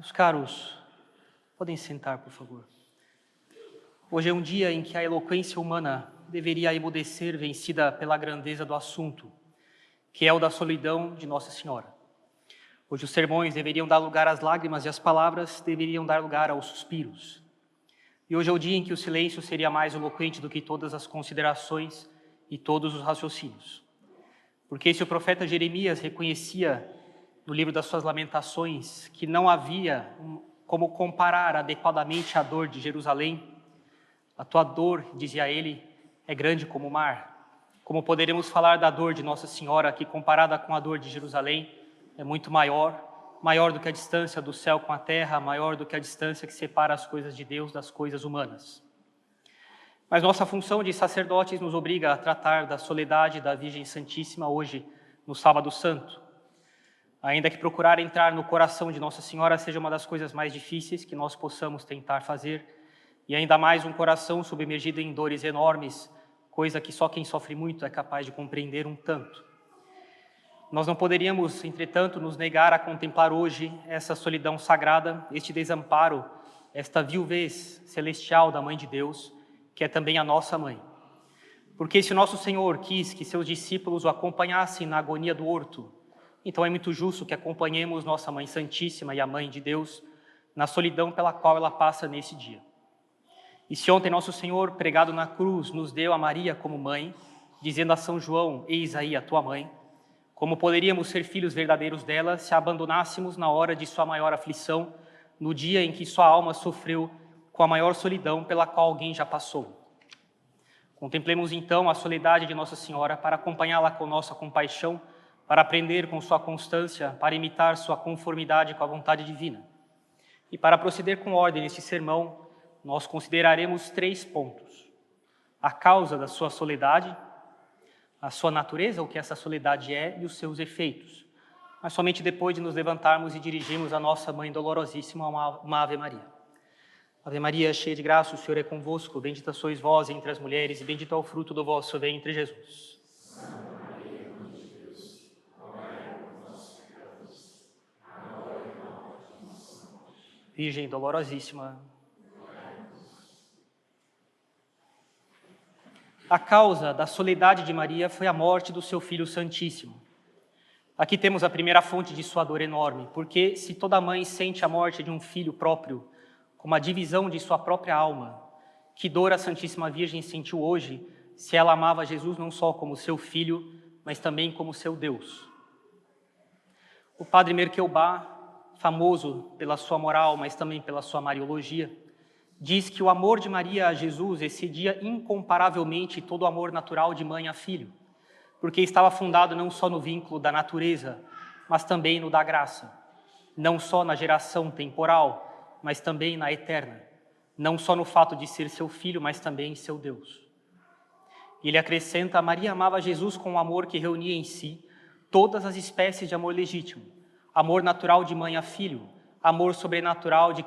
Meus caros, podem sentar, por favor. Hoje é um dia em que a eloquência humana deveria emudecer, vencida pela grandeza do assunto, que é o da solidão de Nossa Senhora. Hoje os sermões deveriam dar lugar às lágrimas e as palavras deveriam dar lugar aos suspiros. E hoje é o dia em que o silêncio seria mais eloquente do que todas as considerações e todos os raciocínios. Porque se o profeta Jeremias reconhecia no livro das suas lamentações que não havia como comparar adequadamente a dor de Jerusalém, a tua dor, dizia ele, é grande como o mar. Como poderemos falar da dor de Nossa Senhora, que comparada com a dor de Jerusalém, é muito maior do que a distância do céu com a terra, maior do que a distância que separa as coisas de Deus das coisas humanas. Mas nossa função de sacerdotes nos obriga a tratar da soledade da Virgem Santíssima hoje, no Sábado Santo. Ainda que procurar entrar no coração de Nossa Senhora seja uma das coisas mais difíceis que nós possamos tentar fazer, e ainda mais um coração submergido em dores enormes, coisa que só quem sofre muito é capaz de compreender um tanto. Nós não poderíamos, entretanto, nos negar a contemplar hoje essa solidão sagrada, este desamparo, esta viuvez celestial da Mãe de Deus, que é também a nossa Mãe. Porque se o nosso Senhor quis que seus discípulos o acompanhassem na agonia do horto, então é muito justo que acompanhemos nossa Mãe Santíssima e a Mãe de Deus na solidão pela qual ela passa nesse dia. E se ontem nosso Senhor, pregado na cruz, nos deu a Maria como mãe, dizendo a São João, eis aí a tua mãe, como poderíamos ser filhos verdadeiros dela se a abandonássemos na hora de sua maior aflição, no dia em que sua alma sofreu com a maior solidão pela qual alguém já passou? Contemplemos então a soledade de Nossa Senhora para acompanhá-la com nossa compaixão, para aprender com sua constância, para imitar sua conformidade com a vontade divina. E para proceder com ordem neste sermão, nós consideraremos 3 pontos. A causa da sua soledade, a sua natureza, o que essa soledade é e os seus efeitos. Mas somente depois de nos levantarmos e dirigirmos a nossa Mãe Dolorosíssima uma Ave Maria. Ave Maria, cheia de graça, o Senhor é convosco, bendita sois vós entre as mulheres e bendito é o fruto do vosso ventre, Jesus. Virgem Dolorosíssima. A causa da soledade de Maria foi a morte do seu Filho Santíssimo. Aqui temos a primeira fonte de sua dor enorme, porque se toda mãe sente a morte de um filho próprio como a divisão de sua própria alma, que dor a Santíssima Virgem sentiu hoje, se ela amava Jesus não só como seu filho, mas também como seu Deus. O padre Merkelbach, famoso pela sua moral, mas também pela sua mariologia, diz que o amor de Maria a Jesus excedia incomparavelmente todo o amor natural de mãe a filho, porque estava fundado não só no vínculo da natureza, mas também no da graça, não só na geração temporal, mas também na eterna, não só no fato de ser seu filho, mas também seu Deus. E ele acrescenta, Maria amava Jesus com um amor que reunia em si todas as espécies de amor legítimo, amor natural de mãe a filho, amor sobrenatural de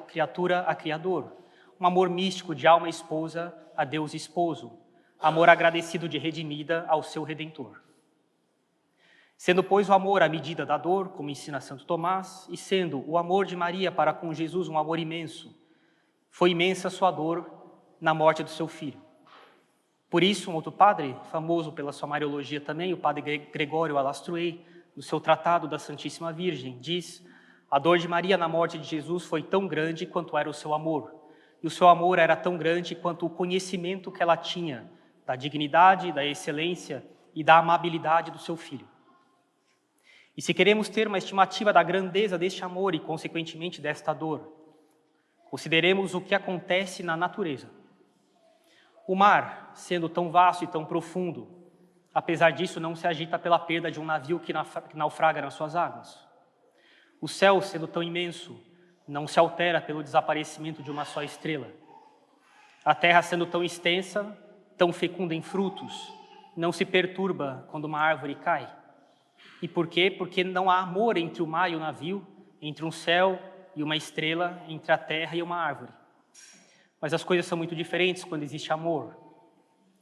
criatura a Criador, um amor místico de alma esposa a Deus esposo, amor agradecido de redimida ao seu Redentor. Sendo, pois, o amor a medida da dor, como ensina Santo Tomás, e sendo o amor de Maria para com Jesus um amor imenso, foi imensa sua dor na morte do seu filho. Por isso, um outro padre, famoso pela sua mariologia também, o padre Gregório Alastruei, no seu Tratado da Santíssima Virgem, diz: a dor de Maria na morte de Jesus foi tão grande quanto era o seu amor. E o seu amor era tão grande quanto o conhecimento que ela tinha da dignidade, da excelência e da amabilidade do seu filho. E se queremos ter uma estimativa da grandeza deste amor e, consequentemente, desta dor, consideremos o que acontece na natureza. O mar, sendo tão vasto e tão profundo, apesar disso, não se agita pela perda de um navio que naufraga nas suas águas. O céu, sendo tão imenso, não se altera pelo desaparecimento de uma só estrela. A terra, sendo tão extensa, tão fecunda em frutos, não se perturba quando uma árvore cai. E por quê? Porque não há amor entre o mar e o navio, entre um céu e uma estrela, entre a terra e uma árvore. Mas as coisas são muito diferentes quando existe amor.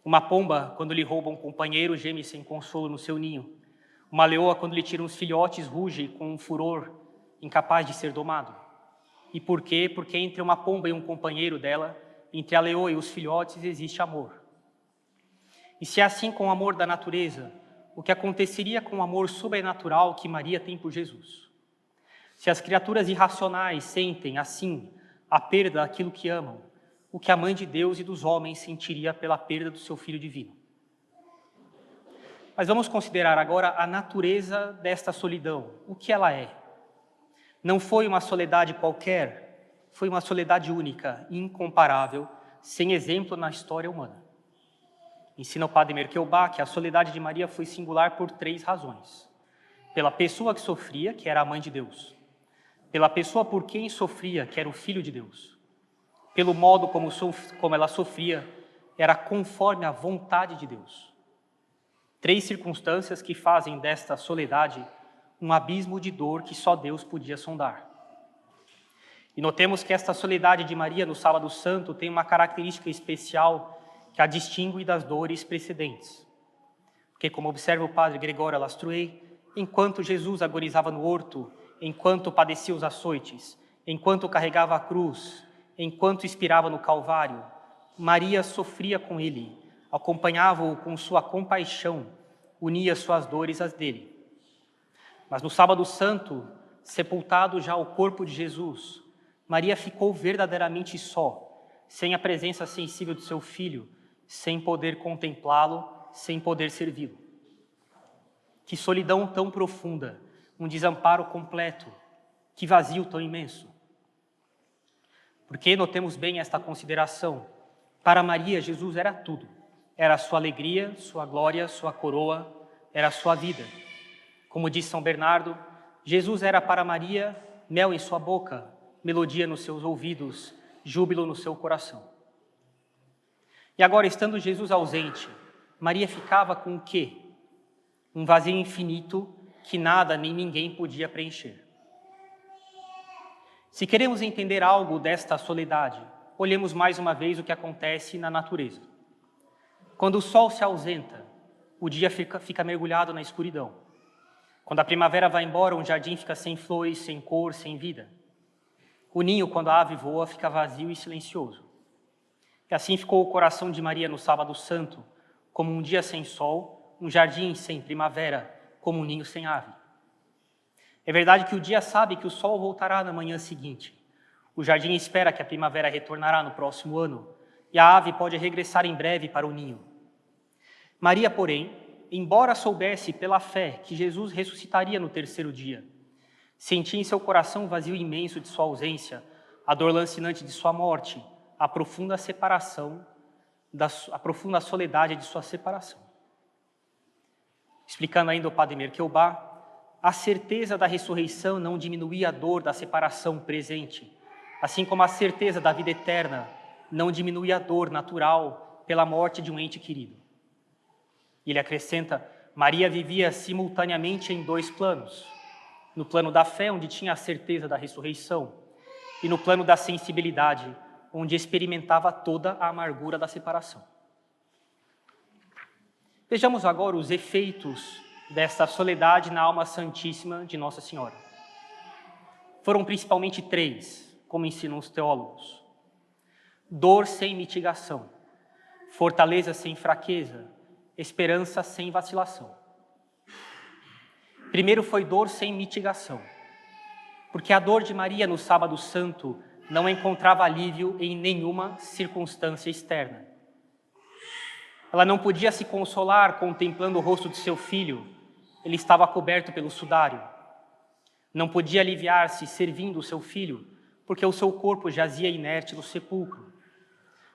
Uma pomba, quando lhe rouba um companheiro, geme sem consolo no seu ninho. Uma leoa, quando lhe tira uns filhotes, ruge com um furor incapaz de ser domado. E por quê? Porque entre uma pomba e um companheiro dela, entre a leoa e os filhotes, existe amor. E se é assim com o amor da natureza, o que aconteceria com o amor sobrenatural que Maria tem por Jesus? Se as criaturas irracionais sentem, assim, a perda daquilo que amam, o que a Mãe de Deus e dos homens sentiria pela perda do seu Filho divino? Mas vamos considerar agora a natureza desta solidão, o que ela é. Não foi uma soledade qualquer, foi uma soledade única, incomparável, sem exemplo na história humana. Ensina o padre Merkelbach que a soledade de Maria foi singular por 3 razões. Pela pessoa que sofria, que era a Mãe de Deus. Pela pessoa por quem sofria, que era o Filho de Deus. Pelo modo como ela sofria, era conforme a vontade de Deus. 3 circunstâncias que fazem desta soledade um abismo de dor que só Deus podia sondar. E notemos que esta soledade de Maria no Sábado Santo tem uma característica especial que a distingue das dores precedentes. Porque, como observa o padre Gregório Lastruey, enquanto Jesus agonizava no horto, enquanto padecia os açoites, enquanto carregava a cruz, enquanto expirava no Calvário, Maria sofria com ele, acompanhava-o com sua compaixão, unia suas dores às dele. Mas no Sábado Santo, sepultado já o corpo de Jesus, Maria ficou verdadeiramente só, sem a presença sensível de seu filho, sem poder contemplá-lo, sem poder servi-lo. Que solidão tão profunda, um desamparo completo, que vazio tão imenso. Porque notemos bem esta consideração. Para Maria, Jesus era tudo. Era a sua alegria, sua glória, sua coroa, era a sua vida. Como diz São Bernardo, Jesus era para Maria mel em sua boca, melodia nos seus ouvidos, júbilo no seu coração. E agora, estando Jesus ausente, Maria ficava com o quê? Um vazio infinito que nada nem ninguém podia preencher. Se queremos entender algo desta soledade, olhemos mais uma vez o que acontece na natureza. Quando o sol se ausenta, o dia fica mergulhado na escuridão. Quando a primavera vai embora, um jardim fica sem flores, sem cor, sem vida. O ninho, quando a ave voa, fica vazio e silencioso. E assim ficou o coração de Maria no Sábado Santo, como um dia sem sol, um jardim sem primavera, como um ninho sem ave. É verdade que o dia sabe que o sol voltará na manhã seguinte. O jardim espera que a primavera retornará no próximo ano, e a ave pode regressar em breve para o ninho. Maria, porém, embora soubesse pela fé que Jesus ressuscitaria no 3º dia, sentia em seu coração o vazio imenso de sua ausência, a dor lancinante de sua morte, a profunda separação, a profunda soledade de sua separação. Explicando ainda o padre Merkelbach, a certeza da ressurreição não diminuía a dor da separação presente, assim como a certeza da vida eterna não diminui a dor natural pela morte de um ente querido. Ele acrescenta, Maria vivia simultaneamente em 2 planos. No plano da fé, onde tinha a certeza da ressurreição, e no plano da sensibilidade, onde experimentava toda a amargura da separação. Vejamos agora os efeitos desta soledade na alma santíssima de Nossa Senhora. Foram principalmente 3, como ensinam os teólogos. Dor sem mitigação, fortaleza sem fraqueza, esperança sem vacilação. Primeiro foi dor sem mitigação, porque a dor de Maria no Sábado Santo não encontrava alívio em nenhuma circunstância externa. Ela não podia se consolar contemplando o rosto de seu filho, ele estava coberto pelo sudário. Não podia aliviar-se servindo o seu filho, porque o seu corpo jazia inerte no sepulcro.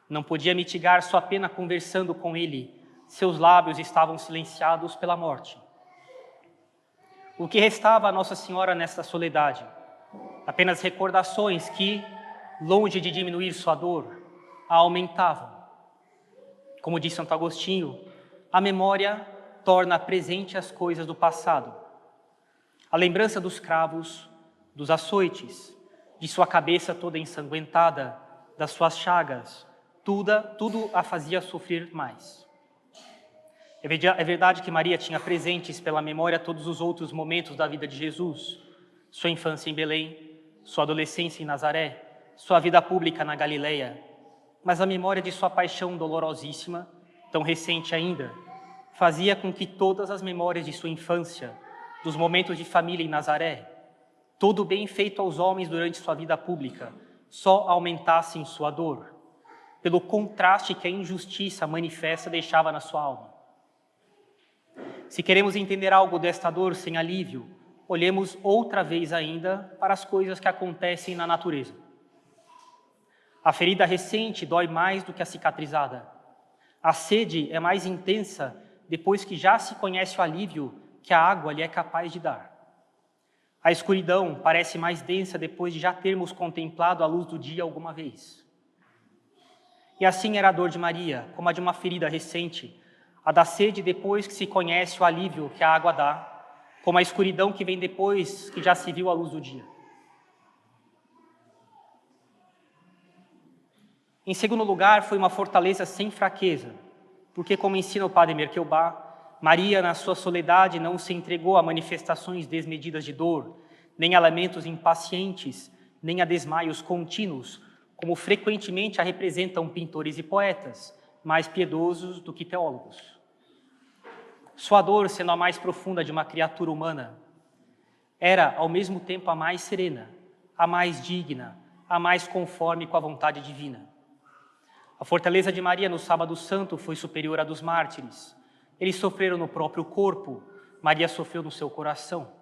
Não podia mitigar sua pena conversando com ele, seus lábios estavam silenciados pela morte. O que restava a Nossa Senhora nesta soledade? Apenas recordações que, longe de diminuir sua dor, a aumentavam. Como diz Santo Agostinho, a memória torna presente as coisas do passado. A lembrança dos cravos, dos açoites, de sua cabeça toda ensanguentada, das suas chagas, tudo a fazia sofrer mais. É verdade que Maria tinha presentes pela memória todos os outros momentos da vida de Jesus, sua infância em Belém, sua adolescência em Nazaré, sua vida pública na Galileia, mas a memória de sua paixão dolorosíssima, tão recente ainda, fazia com que todas as memórias de sua infância, dos momentos de família em Nazaré, todo o bem feito aos homens durante sua vida pública, só aumentassem sua dor, pelo contraste que a injustiça manifesta deixava na sua alma. Se queremos entender algo desta dor sem alívio, olhemos outra vez ainda para as coisas que acontecem na natureza. A ferida recente dói mais do que a cicatrizada. A sede é mais intensa depois que já se conhece o alívio que a água lhe é capaz de dar. A escuridão parece mais densa depois de já termos contemplado a luz do dia alguma vez. E assim era a dor de Maria, como a de uma ferida recente, a da sede depois que se conhece o alívio que a água dá, como a escuridão que vem depois que já se viu a luz do dia. Em segundo lugar, foi uma fortaleza sem fraqueza, porque, como ensina o padre Merkelbach, Maria, na sua soledade, não se entregou a manifestações desmedidas de dor, nem a lamentos impacientes, nem a desmaios contínuos, como frequentemente a representam pintores e poetas, mais piedosos do que teólogos. Sua dor, sendo a mais profunda de uma criatura humana, era, ao mesmo tempo, a mais serena, a mais digna, a mais conforme com a vontade divina. A fortaleza de Maria no Sábado Santo foi superior à dos mártires. Eles sofreram no próprio corpo, Maria sofreu no seu coração.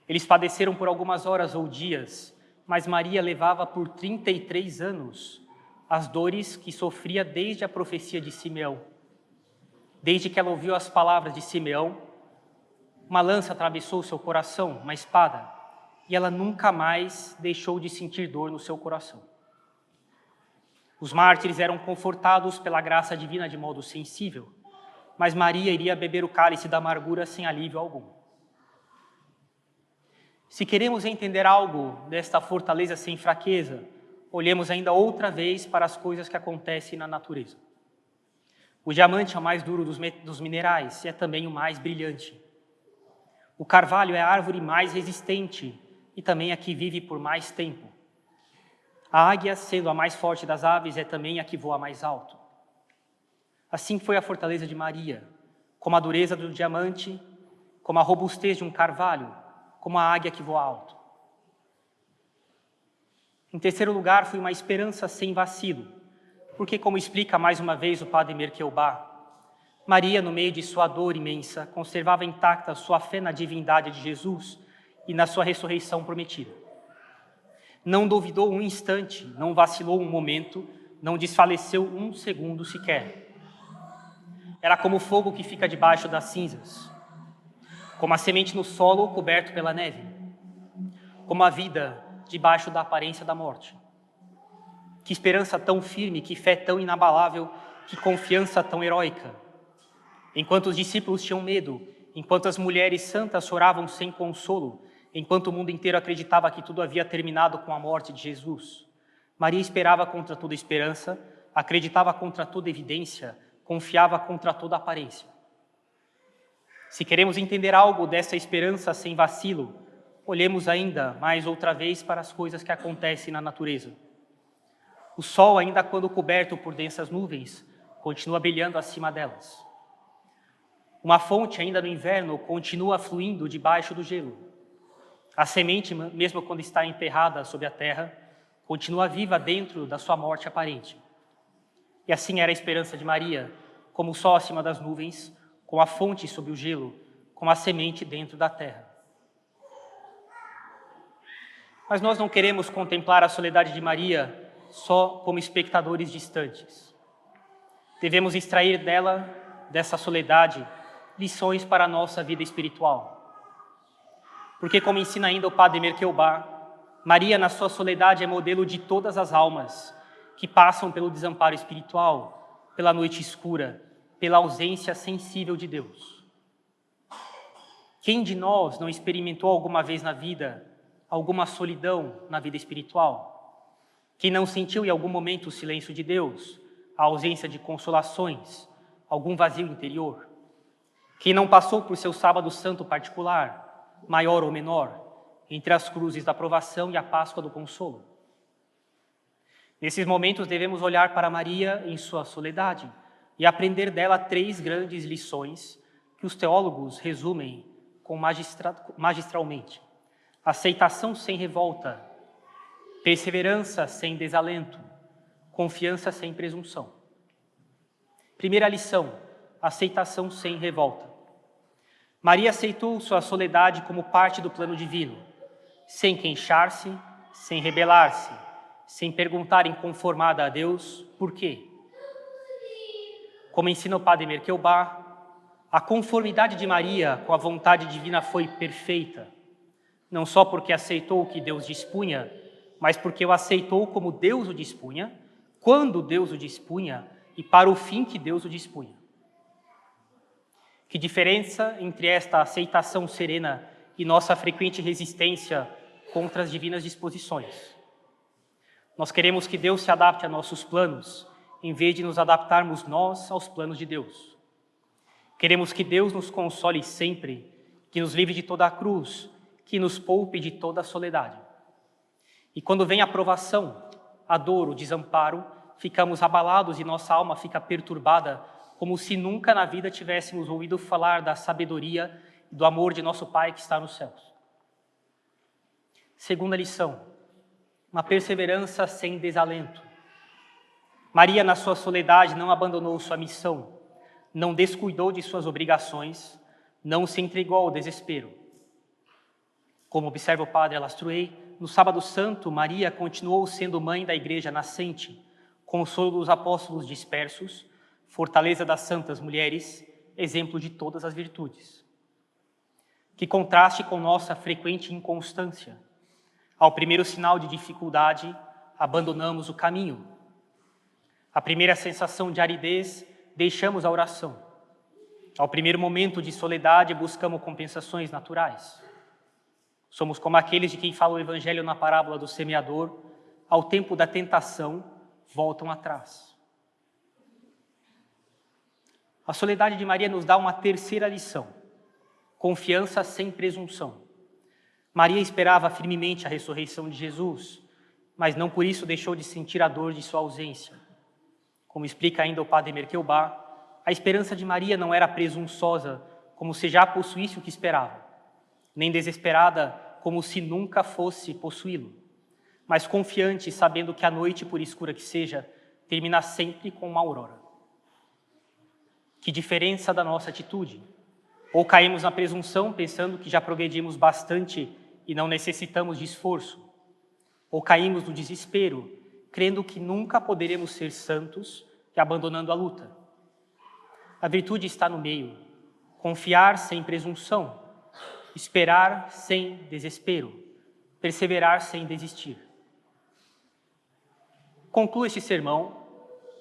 Eles padeceram por algumas horas ou dias, mas Maria levava por 33 anos as dores que sofria desde a profecia de Simeão. Desde que ela ouviu as palavras de Simeão, uma lança atravessou seu coração, uma espada, e ela nunca mais deixou de sentir dor no seu coração. Os mártires eram confortados pela graça divina de modo sensível, mas Maria iria beber o cálice da amargura sem alívio algum. Se queremos entender algo desta fortaleza sem fraqueza, olhemos ainda outra vez para as coisas que acontecem na natureza. O diamante é o mais duro dos minerais e é também o mais brilhante. O carvalho é a árvore mais resistente e também a que vive por mais tempo. A águia, sendo a mais forte das aves, é também a que voa mais alto. Assim foi a fortaleza de Maria, como a dureza do diamante, como a robustez de um carvalho, como a águia que voa alto. Em terceiro lugar, foi uma esperança sem vacilo, porque, como explica mais uma vez o padre Merkelbach, Maria, no meio de sua dor imensa, conservava intacta sua fé na divindade de Jesus e na sua ressurreição prometida. Não duvidou um instante, não vacilou um momento, não desfaleceu um segundo sequer. Era como o fogo que fica debaixo das cinzas, como a semente no solo coberto pela neve, como a vida debaixo da aparência da morte. Que esperança tão firme, que fé tão inabalável, que confiança tão heróica. Enquanto os discípulos tinham medo, enquanto as mulheres santas choravam sem consolo, enquanto o mundo inteiro acreditava que tudo havia terminado com a morte de Jesus, Maria esperava contra toda esperança, acreditava contra toda evidência, confiava contra toda aparência. Se queremos entender algo dessa esperança sem vacilo, olhemos ainda mais outra vez para as coisas que acontecem na natureza. O sol, ainda quando coberto por densas nuvens, continua brilhando acima delas. Uma fonte, ainda no inverno, continua fluindo debaixo do gelo. A semente, mesmo quando está enterrada sob a terra, continua viva dentro da sua morte aparente. E assim era a esperança de Maria, como o sol acima das nuvens, com a fonte sob o gelo, com a semente dentro da terra. Mas nós não queremos contemplar a soledade de Maria só como espectadores distantes. Devemos extrair dela, dessa soledade, lições para a nossa vida espiritual. Porque, como ensina ainda o padre Merkelbach, Maria, na sua soledade, é modelo de todas as almas que passam pelo desamparo espiritual, pela noite escura, pela ausência sensível de Deus. Quem de nós não experimentou alguma vez na vida alguma solidão na vida espiritual? Quem não sentiu em algum momento o silêncio de Deus, a ausência de consolações, algum vazio interior? Quem não passou por seu sábado santo particular, maior ou menor, entre as cruzes da provação e a Páscoa do consolo. Nesses momentos devemos olhar para Maria em sua soledade e aprender dela 3 grandes lições que os teólogos resumem magistralmente: aceitação sem revolta, perseverança sem desalento, confiança sem presunção. Primeira lição: aceitação sem revolta. Maria aceitou sua soledade como parte do plano divino, sem queixar-se, sem rebelar-se, sem perguntar inconformada a Deus por quê. Como ensina o padre Merkelbach, a conformidade de Maria com a vontade divina foi perfeita, não só porque aceitou o que Deus dispunha, mas porque o aceitou como Deus o dispunha, quando Deus o dispunha e para o fim que Deus o dispunha. Que diferença entre esta aceitação serena e nossa frequente resistência contra as divinas disposições. Nós queremos que Deus se adapte a nossos planos, em vez de nos adaptarmos nós aos planos de Deus. Queremos que Deus nos console sempre, que nos livre de toda a cruz, que nos poupe de toda a soledade. E quando vem a provação, a dor, o desamparo, ficamos abalados e nossa alma fica perturbada, como se nunca na vida tivéssemos ouvido falar da sabedoria e do amor de nosso Pai que está nos céus. Segunda lição: uma perseverança sem desalento. Maria, na sua soledade, não abandonou sua missão, não descuidou de suas obrigações, não se entregou ao desespero. Como observa o padre Alastruey, no Sábado Santo, Maria continuou sendo mãe da Igreja nascente, consolo dos apóstolos dispersos, fortaleza das santas mulheres, exemplo de todas as virtudes. Que contraste com nossa frequente inconstância. Ao primeiro sinal de dificuldade, abandonamos o caminho. À primeira sensação de aridez, deixamos a oração. Ao primeiro momento de soledade, buscamos compensações naturais. Somos como aqueles de quem fala o Evangelho na parábola do semeador, ao tempo da tentação, voltam atrás. A soledade de Maria nos dá uma terceira lição: confiança sem presunção. Maria esperava firmemente a ressurreição de Jesus, mas não por isso deixou de sentir a dor de sua ausência. Como explica ainda o padre Merkelbach, a esperança de Maria não era presunçosa, como se já possuísse o que esperava, nem desesperada, como se nunca fosse possuí-lo, mas confiante, sabendo que a noite, por escura que seja, termina sempre com uma aurora. Que diferença da nossa atitude! Ou caímos na presunção, pensando que já progredimos bastante e não necessitamos de esforço, ou caímos no desespero, crendo que nunca poderemos ser santos e abandonando a luta. A virtude está no meio: confiar sem presunção, esperar sem desespero, perseverar sem desistir. Concluo este sermão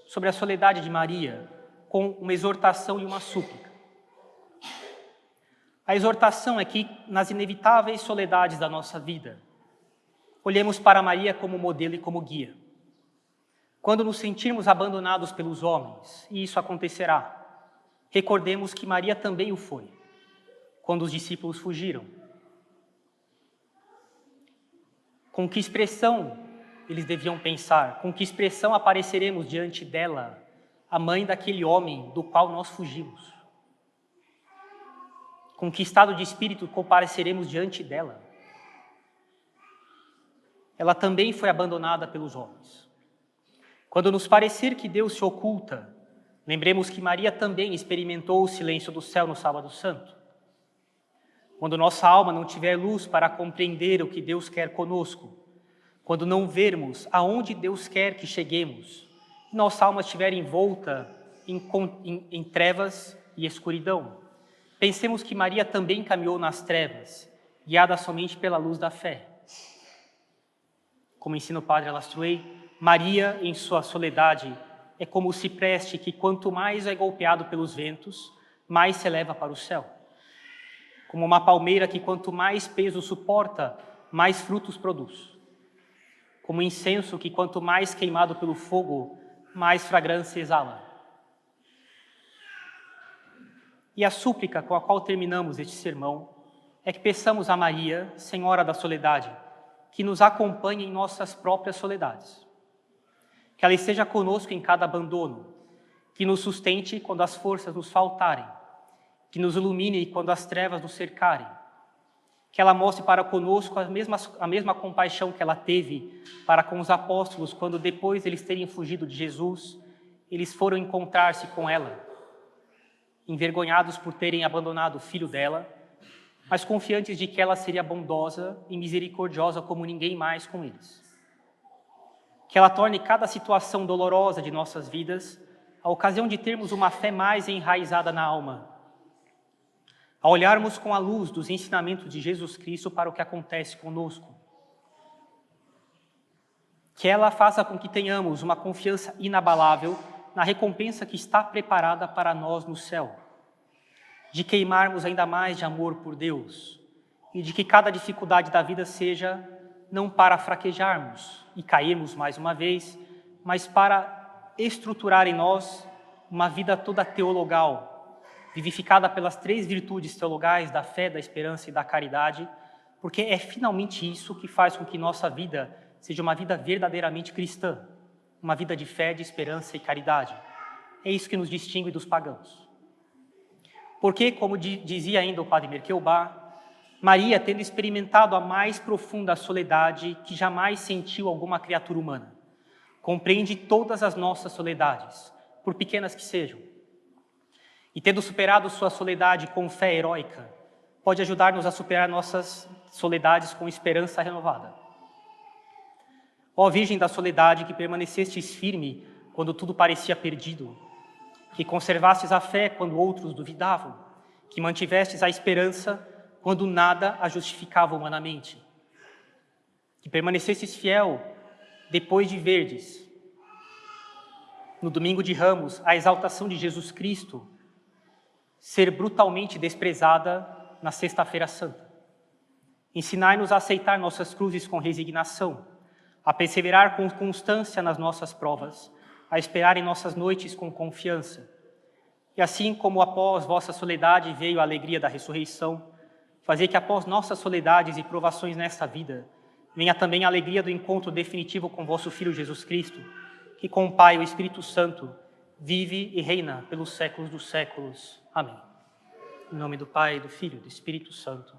sobre a soledade de Maria com uma exortação e uma súplica. A exortação é que, nas inevitáveis soledades da nossa vida, olhemos para Maria como modelo e como guia. Quando nos sentirmos abandonados pelos homens, e isso acontecerá, recordemos que Maria também o foi, quando os discípulos fugiram. Com que expressão eles deviam pensar? Com que expressão apareceremos diante dela, a mãe daquele homem do qual nós fugimos? Com que estado de espírito compareceremos diante dela? Ela também foi abandonada pelos homens. Quando nos parecer que Deus se oculta, lembremos que Maria também experimentou o silêncio do céu no Sábado Santo. Quando nossa alma não tiver luz para compreender o que Deus quer conosco, quando não vermos aonde Deus quer que cheguemos, nossa alma estiver envolta em trevas e escuridão, pensemos que Maria também caminhou nas trevas, guiada somente pela luz da fé. Como ensina o padre Alastruey, Maria, em sua soledade, é como o cipreste que, quanto mais é golpeado pelos ventos, mais se eleva para o céu. Como uma palmeira que, quanto mais peso suporta, mais frutos produz. Como incenso que, quanto mais queimado pelo fogo, mais fragrância exala. E a súplica com a qual terminamos este sermão é que peçamos a Maria, Senhora da Soledade, que nos acompanhe em nossas próprias soledades. Que ela esteja conosco em cada abandono, que nos sustente quando as forças nos faltarem, que nos ilumine quando as trevas nos cercarem, que ela mostre para conosco a mesma compaixão que ela teve para com os apóstolos quando, depois de eles terem fugido de Jesus, eles foram encontrar-se com ela, envergonhados por terem abandonado o filho dela, mas confiantes de que ela seria bondosa e misericordiosa como ninguém mais com eles. Que ela torne cada situação dolorosa de nossas vidas a ocasião de termos uma fé mais enraizada na alma, a olharmos com a luz dos ensinamentos de Jesus Cristo para o que acontece conosco. Que ela faça com que tenhamos uma confiança inabalável na recompensa que está preparada para nós no céu, de queimarmos ainda mais de amor por Deus e de que cada dificuldade da vida seja não para fraquejarmos e cairmos mais uma vez, mas para estruturar em nós uma vida toda teologal, vivificada pelas 3 virtudes teologais da fé, da esperança e da caridade, porque é finalmente isso que faz com que nossa vida seja uma vida verdadeiramente cristã, uma vida de fé, de esperança e caridade. É isso que nos distingue dos pagãos. Porque, como dizia ainda o padre Merkelbach, Maria, tendo experimentado a mais profunda soledade que jamais sentiu alguma criatura humana, compreende todas as nossas soledades, por pequenas que sejam. E tendo superado sua soledade com fé heróica, pode ajudar-nos a superar nossas soledades com esperança renovada. Ó Virgem da soledade, que permanecestes firme quando tudo parecia perdido, que conservastes a fé quando outros duvidavam, que mantivestes a esperança quando nada a justificava humanamente, que permanecestes fiel depois de verdes, no domingo de Ramos, a exaltação de Jesus Cristo ser brutalmente desprezada na Sexta-feira Santa. Ensinai-nos a aceitar nossas cruzes com resignação, a perseverar com constância nas nossas provas, a esperar em nossas noites com confiança. E assim como após vossa soledade veio a alegria da ressurreição, fazer que após nossas soledades e provações nesta vida, venha também a alegria do encontro definitivo com vosso Filho Jesus Cristo, que com o Pai e o Espírito Santo vive e reina pelos séculos dos séculos. Amém. Em nome do Pai, do Filho e do Espírito Santo.